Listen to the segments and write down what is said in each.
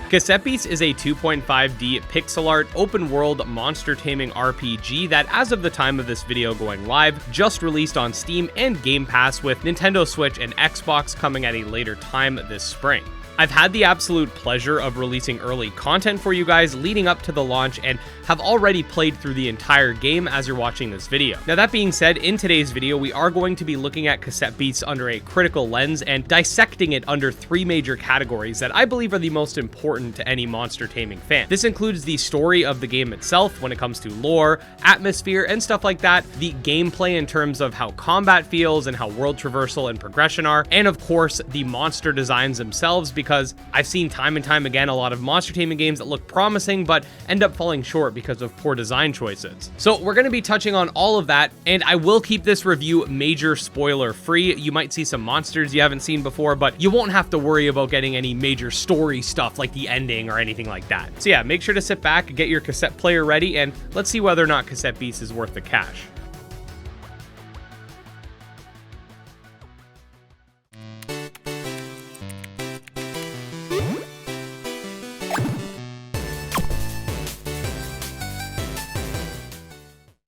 Cassette Beasts is a 2.5D pixel art open world monster taming RPG that, as of the time of this video going live, just released on Steam and Game Pass, with Nintendo Switch and Xbox coming at a later time this spring. I've had the absolute pleasure of releasing early content for you guys leading up to the launch and have already played through the entire game as you're watching this video. Now, that being said, in today's video, we are going to be looking at Cassette Beasts under a critical lens and dissecting it under three major categories that I believe are the most important to any monster taming fan. This includes the story of the game itself when it comes to lore, atmosphere, and stuff like that, the gameplay in terms of how combat feels and how world traversal and progression are, and of course, the monster designs themselves, because I've seen time and time again a lot of monster taming games that look promising but end up falling short because of poor design choices. So we're going to be touching on all of that, and I will keep this review major spoiler free. You might see some monsters you haven't seen before, but you won't have to worry about getting any major story stuff like the ending or anything like that. So yeah, make sure to sit back, get your cassette player ready, and let's see whether or not Cassette Beasts is worth the cash.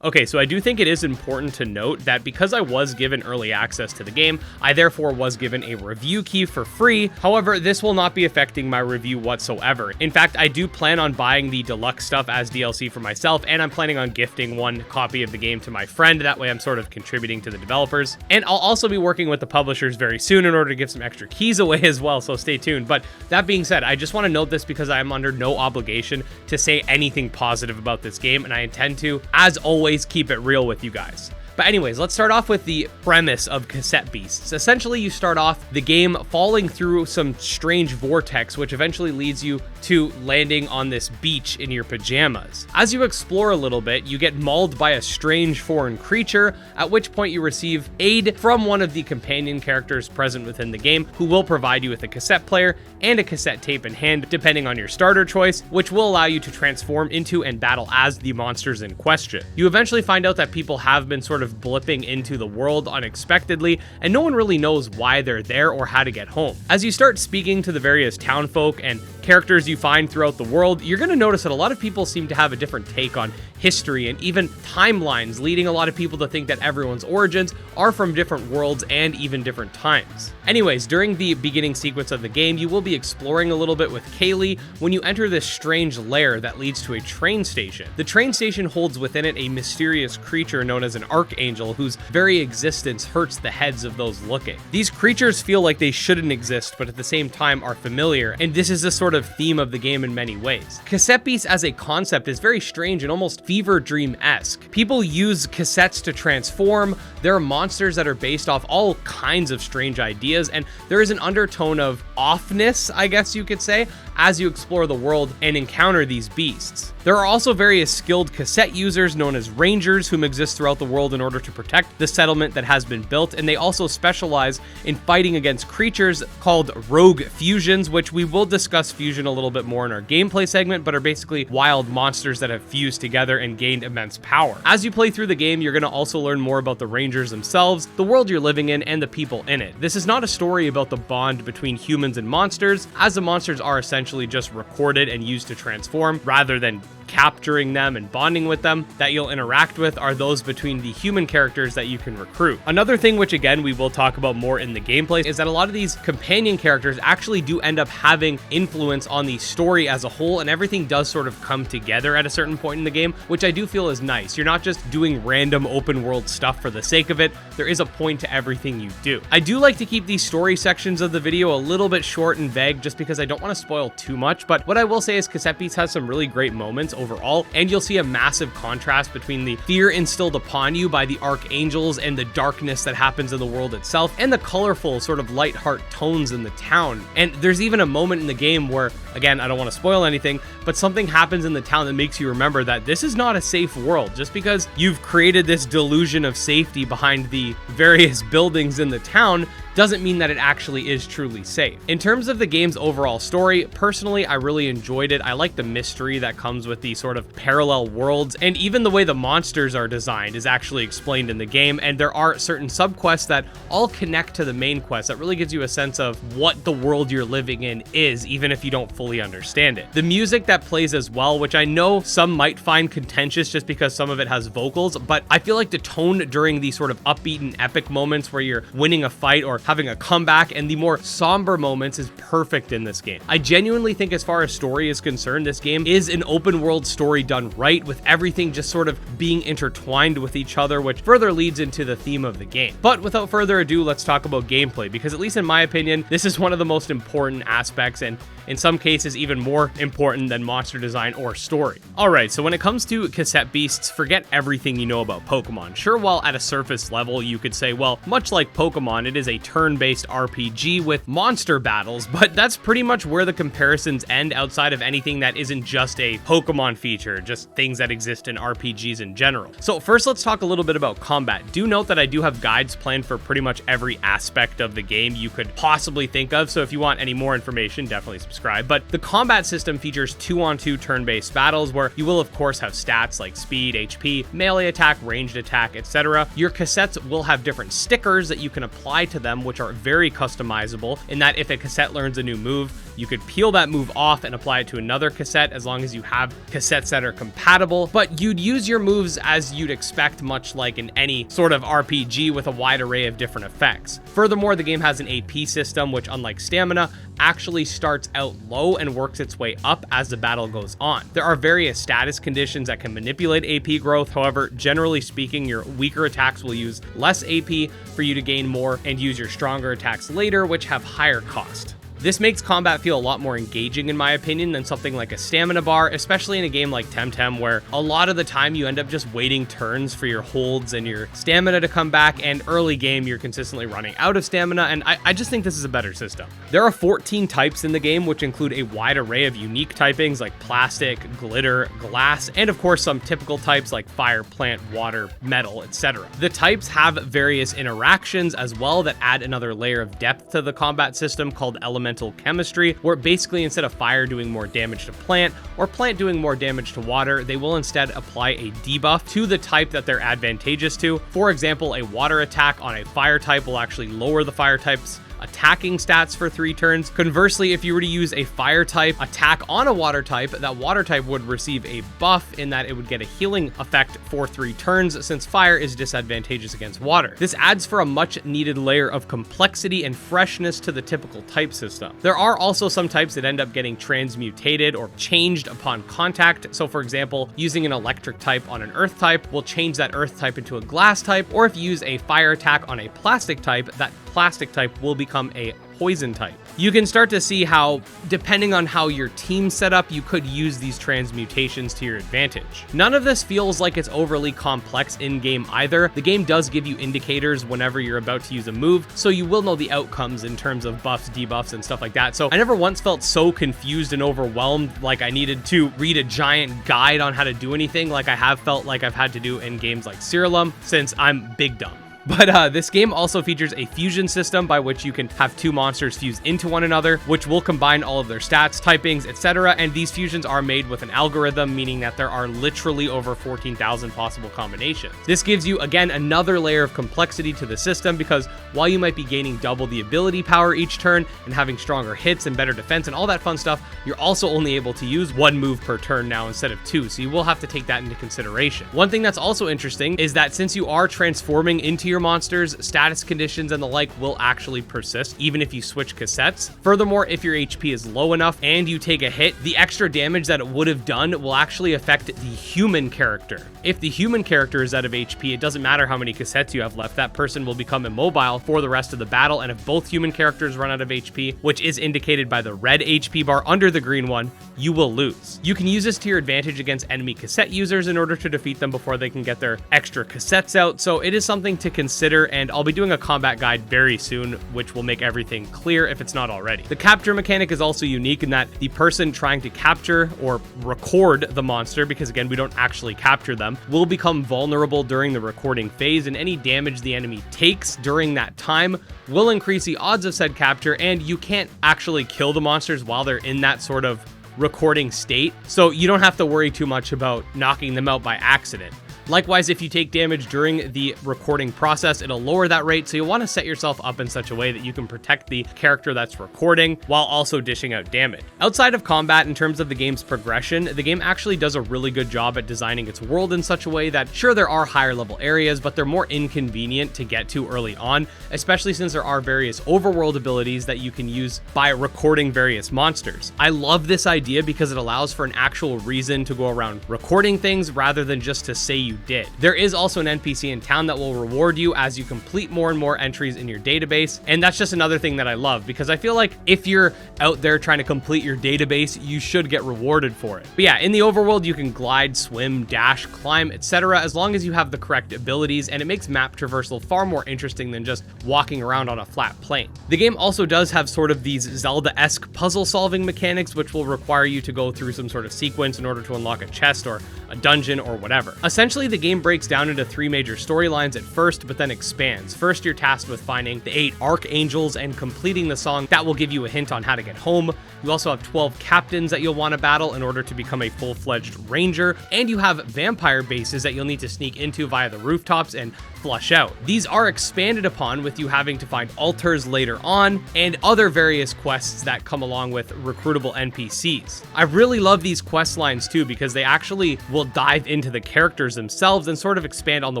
Okay, so I do think it is important to note that because I was given early access to the game, I therefore was given a review key for free. However, this will not be affecting my review whatsoever. In fact, I do plan on buying the deluxe stuff as DLC for myself, and I'm planning on gifting one copy of the game to my friend. That way I'm sort of contributing to the developers. And I'll also be working with the publishers very soon in order to give some extra keys away as well, so stay tuned. But that being said, I just want to note this because I am under no obligation to say anything positive about this game, and I intend to, as always, keep it real with you guys. But anyways, let's start off with the premise of Cassette Beasts. Essentially, you start off the game falling through some strange vortex, which eventually leads you to landing on this beach in your pajamas. As you explore a little bit, you get mauled by a strange foreign creature, at which point you receive aid from one of the companion characters present within the game, who will provide you with a cassette player and a cassette tape in hand, depending on your starter choice, which will allow you to transform into and battle as the monsters in question. You eventually find out that people have been sort of blipping into the world unexpectedly, and no one really knows why they're there or how to get home. As you start speaking to the various townfolk and characters you find throughout the world, you're going to notice that a lot of people seem to have a different take on history and even timelines, leading a lot of people to think that everyone's origins are from different worlds and even different times. Anyways, during the beginning sequence of the game, you will be exploring a little bit with Kaylee when you enter this strange lair that leads to a train station. The train station holds within it a mysterious creature known as an archangel, whose very existence hurts the heads of those looking. These creatures feel like they shouldn't exist, but at the same time are familiar, and this is a sort of theme of the game in many ways. Cassette Beasts as a concept is very strange and almost fever dream-esque. People use cassettes to transform. There are monsters that are based off all kinds of strange ideas, and there is an undertone of offness, I guess you could say, as you explore the world and encounter these beasts. There are also various skilled cassette users known as rangers whom exist throughout the world in order to protect the settlement that has been built, and they also specialize in fighting against creatures called rogue fusions, which we will discuss fusion a little bit more in our gameplay segment, but are basically wild monsters that have fused together and gained immense power. As you play through the game, you're going to also learn more about the rangers themselves, the world you're living in, and the people in it. This is not a story about the bond between humans and monsters, as the monsters are essentially just recorded and used to transform rather than capturing them and bonding with them. That you'll interact with are those between the human characters that you can recruit. Another thing, which again we will talk about more in the gameplay, is that a lot of these companion characters actually do end up having influence on the story as a whole, and everything does sort of come together at a certain point in the game, which I do feel is nice. You're not just doing random open world stuff for the sake of it. There is a point to everything you do. I do like to keep these story sections of the video a little bit short and vague just because I don't want to spoil too much, but what I will say is Cassette Beasts has some really great moments overall, and you'll see a massive contrast between the fear instilled upon you by the archangels and the darkness that happens in the world itself, and the colorful sort of light heart tones in the town. And there's even a moment in the game where, again, I don't want to spoil anything, but something happens in the town that makes you remember that this is not a safe world. Just because you've created this delusion of safety behind the various buildings in the town doesn't mean that it actually is truly safe. In terms of the game's overall story, personally, I really enjoyed it. I like the mystery that comes with the sort of parallel worlds, and even the way the monsters are designed is actually explained in the game, and there are certain subquests that all connect to the main quest that really gives you a sense of what the world you're living in is, even if you don't fully fully understand it. The music that plays as well, which I know some might find contentious just because some of it has vocals, but I feel like the tone during these sort of upbeat and epic moments where you're winning a fight or having a comeback and the more somber moments is perfect in this game. I genuinely think as far as story is concerned, this game is an open world story done right, with everything just sort of being intertwined with each other, which further leads into the theme of the game. But without further ado, let's talk about gameplay, because at least in my opinion, this is one of the most important aspects, and in some cases even more important than monster design or story. Alright, so when it comes to Cassette Beasts, forget everything you know about Pokemon. Sure, while at a surface level you could say, well, much like Pokemon, it is a turn-based RPG with monster battles, but that's pretty much where the comparisons end outside of anything that isn't just a Pokemon feature, just things that exist in RPGs in general. So first, let's talk a little bit about combat. Do note that I do have guides planned for pretty much every aspect of the game you could possibly think of, so if you want any more information, definitely subscribe. But the combat system features 2-on-2 turn-based battles where you will of course have stats like speed, HP, melee attack, ranged attack, etc. Your cassettes will have different stickers that you can apply to them, which are very customizable, in that if a cassette learns a new move, you could peel that move off and apply it to another cassette as long as you have cassettes that are compatible, but you'd use your moves as you'd expect, much like in any sort of RPG with a wide array of different effects. Furthermore, the game has an AP system, which unlike stamina, actually starts out low and works its way up as the battle goes on. There are various status conditions that can manipulate AP growth. However, generally speaking, your weaker attacks will use less AP for you to gain more, and use your stronger attacks later, which have higher cost. This makes combat feel a lot more engaging in my opinion than something like a stamina bar, especially in a game like Temtem, where a lot of the time you end up just waiting turns for your holds and your stamina to come back, and early game you're consistently running out of stamina, and I just think this is a better system. There are 14 types in the game, which include a wide array of unique typings like plastic, glitter, glass, and of course some typical types like fire, plant, water, metal, etc. The types have various interactions as well that add another layer of depth to the combat system called elemental chemistry, where basically instead of fire doing more damage to plant or plant doing more damage to water, they will instead apply a debuff to the type that they're advantageous to. For example, a water attack on a fire type will actually lower the fire type's attacking stats for 3 turns. Conversely, if you were to use a fire type attack on a water type, that water type would receive a buff in that it would get a healing effect for 3 turns, since fire is disadvantageous against water. This adds for a much needed layer of complexity and freshness to the typical type system. There are also some types that end up getting transmutated or changed upon contact. So for example, using an electric type on an earth type will change that earth type into a glass type, or if you use a fire attack on a plastic type, that plastic type will become a poison type. You can start to see how, depending on how your team's set up, you could use these transmutations to your advantage. None of this feels like it's overly complex in-game either. The game does give you indicators whenever you're about to use a move, so you will know the outcomes in terms of buffs, debuffs, and stuff like that. So I never once felt so confused and overwhelmed like I needed to read a giant guide on how to do anything like I have felt like I've had to do in games like Cirillum, since I'm big dumb. But this game also features a fusion system by which you can have 2 monsters fuse into one another, which will combine all of their stats, typings, etc. And these fusions are made with an algorithm, meaning that there are literally over 14,000 possible combinations. This gives you, again, another layer of complexity to the system, because while you might be gaining double the ability power each turn and having stronger hits and better defense and all that fun stuff, you're also only able to use 1 move per turn now instead of 2, so you will have to take that into consideration. One thing that's also interesting is that since you are transforming into your monsters, status conditions and the like will actually persist even if you switch cassettes. Furthermore, if your HP is low enough and you take a hit, the extra damage that it would have done will actually affect the human character. If the human character is out of HP, it doesn't matter how many cassettes you have left, that person will become immobile for the rest of the battle, and if both human characters run out of HP, which is indicated by the red HP bar under the green one, you will lose. You can use this to your advantage against enemy cassette users in order to defeat them before they can get their extra cassettes out, so it is something to consider, and I'll be doing a combat guide very soon, which will make everything clear if it's not already. The capture mechanic is also unique in that the person trying to capture or record the monster, because again, we don't actually capture them, will become vulnerable during the recording phase, and any damage the enemy takes during that time will increase the odds of said capture, and you can't actually kill the monsters while they're in that sort of recording state, so you don't have to worry too much about knocking them out by accident. Likewise, if you take damage during the recording process, it'll lower that rate, so you'll want to set yourself up in such a way that you can protect the character that's recording while also dishing out damage. Outside of combat, in terms of the game's progression, the game actually does a really good job at designing its world in such a way that, sure, there are higher level areas, but they're more inconvenient to get to early on, especially since there are various overworld abilities that you can use by recording various monsters. I love this idea because it allows for an actual reason to go around recording things rather than just to say you did. There is also an NPC in town that will reward you as you complete more and more entries in your database, and that's just another thing that I love, because I feel like if you're out there trying to complete your database, you should get rewarded for it. But yeah, in the overworld, you can glide, swim, dash, climb, etc., as long as you have the correct abilities, and it makes map traversal far more interesting than just walking around on a flat plane. The game also does have sort of these Zelda-esque puzzle-solving mechanics, which will require you to go through some sort of sequence in order to unlock a chest or a dungeon or whatever. Essentially, the game breaks down into 3 major storylines at first, but then expands. First, you're tasked with finding the 8 archangels and completing the song that will give you a hint on how to get home. You also have 12 captains that you'll want to battle in order to become a full-fledged ranger, and you have vampire bases that you'll need to sneak into via the rooftops and flush out. These are expanded upon with you having to find altars later on and other various quests that come along with recruitable NPCs. I really love these quest lines too, because they actually will dive into the characters themselves and sort of expand on the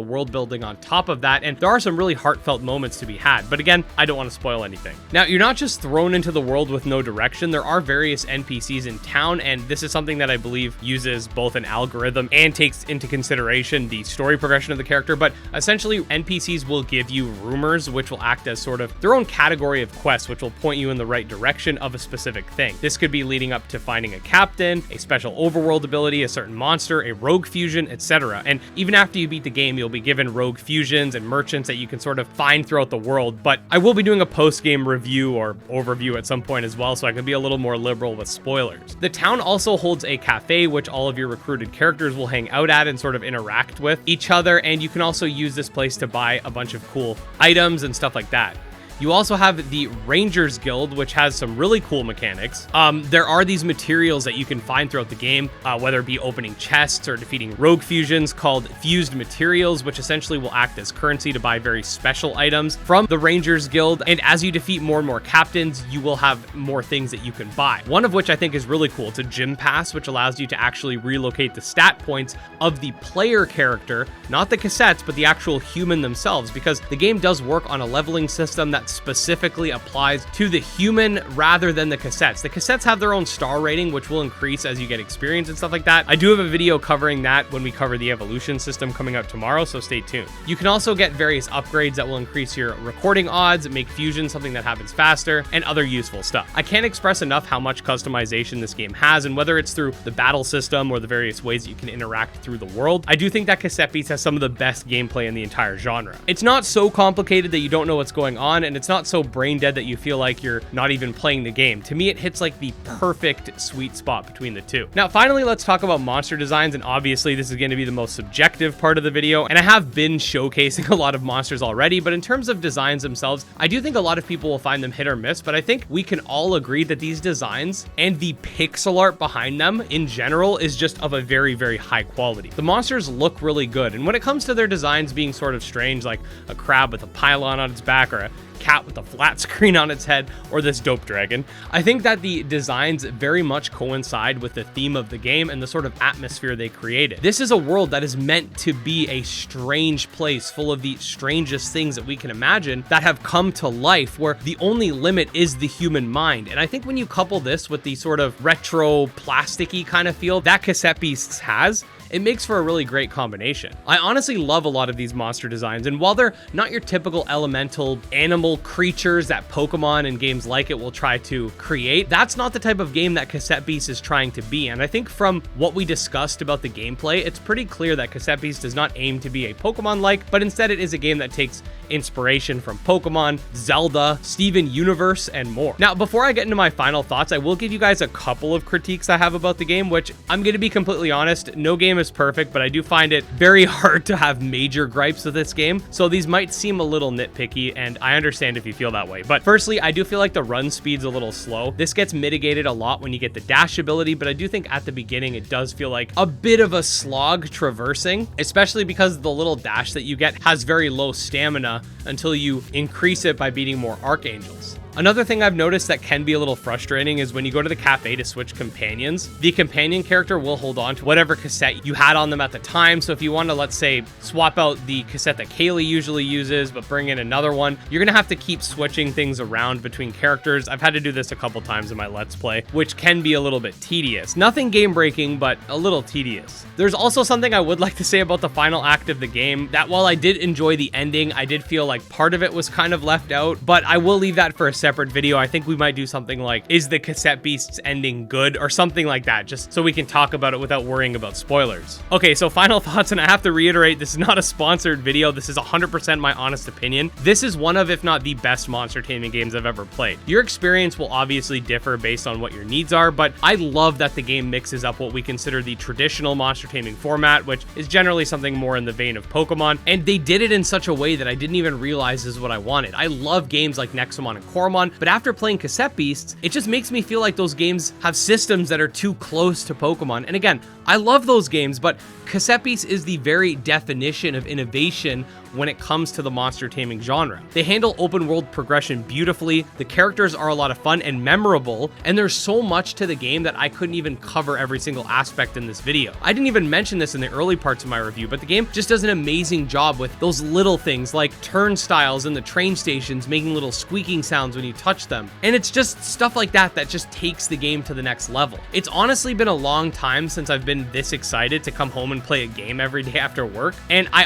world building on top of that, and there are some really heartfelt moments to be had, but again, I don't want to spoil anything. Now, you're not just thrown into the world with no direction. There are various NPCs in town, and this is something that I believe uses both an algorithm and takes into consideration the story progression of the character, but essentially NPCs will give you rumors, which will act as sort of their own category of quests, which will point you in the right direction of a specific thing. This could be leading up to finding a captain, a special overworld ability, a certain monster, a rogue fusion, etc. And even after you beat the game, you'll be given rogue fusions and merchants that you can sort of find throughout the world, but I will be doing a post-game review or overview at some point as well, so I can be a little more liberal with spoilers. The town also holds a cafe, which all of your recruited characters will hang out at and sort of interact with each other, and you can also use this place to buy a bunch of cool items and stuff like that. You also have the Rangers Guild, which has some really cool mechanics. There are these materials that you can find throughout the game, whether it be opening chests or defeating rogue fusions, called fused materials, which essentially will act as currency to buy very special items from the Rangers Guild. And as you defeat more and more captains, you will have more things that you can buy. One of which I think is really cool. It's a gym pass, which allows you to actually relocate the stat points of the player character, not the cassettes, but the actual human themselves, because the game does work on a leveling system that specifically applies to the human rather than the cassettes. The cassettes have their own star rating, which will increase as you get experience and stuff like that. I do have a video covering that when we cover the evolution system coming out tomorrow, so stay tuned. You can also get various upgrades that will increase your recording odds, make fusion something that happens faster, and other useful stuff. I can't express enough how much customization this game has, and whether it's through the battle system or the various ways that you can interact through the world, I do think that Cassette Beasts has some of the best gameplay in the entire genre. It's not so complicated that you don't know what's going on, and it's not so brain dead that you feel like you're not even playing the game. To me, it hits like the perfect sweet spot between the two. Now, finally, let's talk about monster designs, and obviously this is going to be the most subjective part of the video, and I have been showcasing a lot of monsters already, but in terms of designs themselves, I do think a lot of people will find them hit or miss, but I think we can all agree that these designs and the pixel art behind them in general is just of a very, very high quality. The monsters look really good, and when it comes to their designs being sort of strange, like a crab with a pylon on its back or a cat with a flat screen on its head, or this dope dragon, I think that the designs very much coincide with the theme of the game and the sort of atmosphere they created. This is a world that is meant to be a strange place full of the strangest things that we can imagine that have come to life, where the only limit is the human mind. And I think when you couple this with the sort of retro plasticky kind of feel that Cassette Beasts has, it makes for a really great combination. I honestly love a lot of these monster designs, and while they're not your typical elemental animal creatures that Pokemon and games like it will try to create, that's not the type of game that Cassette Beasts is trying to be. And I think from what we discussed about the gameplay, it's pretty clear that Cassette Beasts does not aim to be a Pokemon-like, but instead it is a game that takes inspiration from Pokemon, Zelda, Steven Universe, and more. Now, before I get into my final thoughts, I will give you guys a couple of critiques I have about the game, which I'm going to be completely honest, no game game is perfect, but I do find it very hard to have major gripes with this game. So these might seem a little nitpicky, and I understand if you feel that way. But firstly, I do feel like the run speed's a little slow. This gets mitigated a lot when you get the dash ability, but I do think at the beginning it does feel like a bit of a slog traversing, especially because the little dash that you get has very low stamina until you increase it by beating more archangels. Another thing I've noticed that can be a little frustrating is when you go to the cafe to switch companions, the companion character will hold on to whatever cassette you had on them at the time. So if you want to, let's say, swap out the cassette that Kaylee usually uses, but bring in another one, you're going to have to keep switching things around between characters. I've had to do this a couple times in my Let's Play, which can be a little bit tedious. Nothing game breaking, but a little tedious. There's also something I would like to say about the final act of the game, that while I did enjoy the ending, I did feel like part of it was kind of left out, but I will leave that for a separate video. I think we might do something like, is the Cassette Beasts ending good, or something like that, just so we can talk about it without worrying about spoilers. Okay, so final thoughts, and I have to reiterate, this is not a sponsored video. This is 100% my honest opinion. This is one of, if not the best monster taming games I've ever played. Your experience will obviously differ based on what your needs are, but I love that the game mixes up what we consider the traditional monster taming format, which is generally something more in the vein of Pokemon, and they did it in such a way that I didn't even realize is what I wanted. I love games like Nexomon and Coromon, but after playing Cassette Beasts, it just makes me feel like those games have systems that are too close to Pokemon. And again, I love those games, but Cassette Beasts is the very definition of innovation when it comes to the monster taming genre. They handle open world progression beautifully, the characters are a lot of fun and memorable, and there's so much to the game that I couldn't even cover every single aspect in this video. I didn't even mention this in the early parts of my review, but the game just does an amazing job with those little things like turnstiles in the train stations making little squeaking sounds when you touch them. And it's just stuff like that that just takes the game to the next level. It's honestly been a long time since I've been this excited to come home and play a game every day after work, and I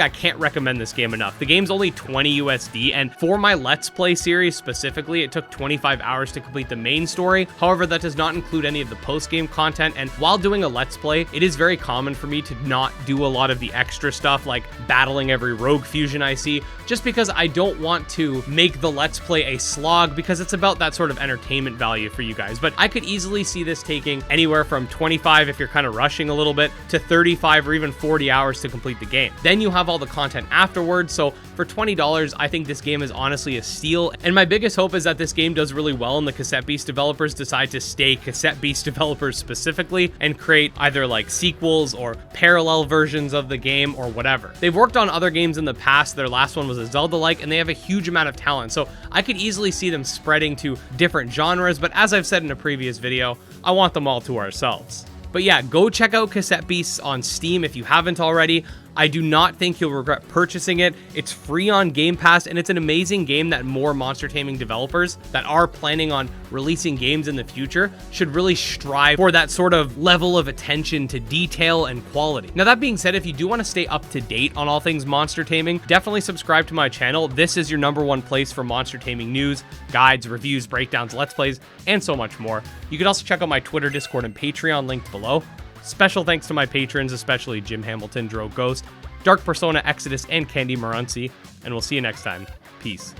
can't recommend this game enough. The game's only 20 USD, and for my Let's Play series specifically, it took 25 hours to complete the main story. However, that does not include any of the post-game content, and while doing a Let's Play, it is very common for me to not do a lot of the extra stuff like battling every rogue fusion I see, just because I don't want to make the Let's Play a slog, because it's about that sort of entertainment value for you guys. But I could easily see this taking anywhere from 25 if you're kind of rushing a little bit to 35 or even 40 hours to complete the game. Then you have all the content afterwards, so for $20, I think this game is honestly a steal, and my biggest hope is that this game does really well and the Cassette Beast developers decide to stay Cassette Beast developers specifically and create either like sequels or parallel versions of the game or whatever. They've worked on other games in the past. Their last one was a Zelda-like, and they have a huge amount of talent, so I could easily see them spreading to different genres, but as I've said in a previous video, I want them all to ourselves. But yeah, go check out Cassette Beasts on Steam if you haven't already. I do not think you'll regret purchasing it. It's free on Game Pass, and it's an amazing game that more monster taming developers that are planning on releasing games in the future should really strive for that sort of level of attention to detail and quality. Now, that being said, if you do want to stay up to date on all things monster taming, definitely subscribe to my channel. This is your #1 place for monster taming news, guides, reviews, breakdowns, Let's Plays, and so much more. You can also check out my Twitter, Discord, and Patreon linked below. Special thanks to my patrons, especially Jim Hamilton, Dro Ghost, Dark Persona, Exodus, and Candy Morency, and we'll see you next time. Peace.